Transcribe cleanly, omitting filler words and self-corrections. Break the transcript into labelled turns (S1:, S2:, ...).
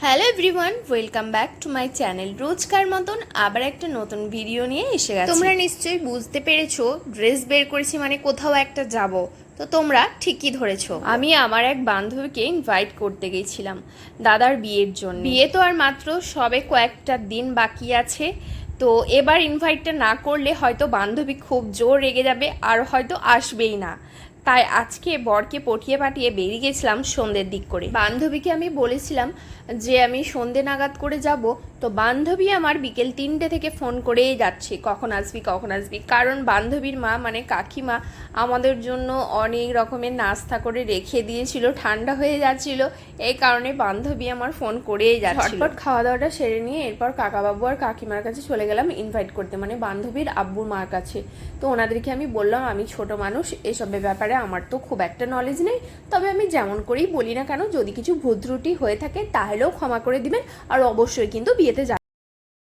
S1: Hello everyone, welcome back to my channel. রোজকার মতন আবার একটা নতুন ভিডিও নিয়ে এসে গেছি। তোমরা নিশ্চয়ই বুঝতে পেরেছো, ড্রেস বের করেছি মানে কোথাও একটা যাব। তো তোমরা ঠিকই ধরেছো, আমি আমার এক বান্ধবীকে ইনভাইট করতে গেছিলাম দাদার বিয়ের জন্য। বিয়ে তো আর মাত্র সবে কয়েকটা দিন বাকি আছে, তো এবার ইনভাইটটা না করলে হয়তো বান্ধবী খুব জোর রেগে যাবে আর হয়তো আসবেই না। তাই আজকে বরকে পটিয়ে পাঠিয়ে বেরিয়ে গেছিলাম সন্ধ্যের দিক করে। বান্ধবীকে আমি বলেছিলাম যে আমি সন্ধ্যে নাগাদ করে যাব, তো বান্ধবী আমার বিকেল 3টে থেকে ফোন করেই যাচ্ছে কখন আসবি কখন আসবি। কারণ বান্ধবীর মা মানে কাকিমা আমাদের জন্য অনেক রকমের নাস্তা করে রেখে দিয়েছিল, ঠান্ডা হয়ে যাচ্ছিল, এই কারণে বান্ধবী আমার ফোন করেই যাচ্ছিল। ঝটপট খাওয়া দাওয়াটা সেরে নিয়ে এরপর কাকাবাবু আর কাকিমার কাছে চলে গেলাম ইনভাইট করতে, মানে বান্ধবীর আব্বুর মার কাছে। তো ওনাদেরকে আমি বললাম আমি ছোট মানুষ, এসবের ব্যাপারে আমার তো খুব একটা নলেজ নেই, তবে আমি যেমন করেই বলি না কেন যদি কিছু ভুল ত্রুটি হয়ে থাকে তাহলেও ক্ষমা করে দিবেন, আর অবশ্যই কিন্তু বিয়েতে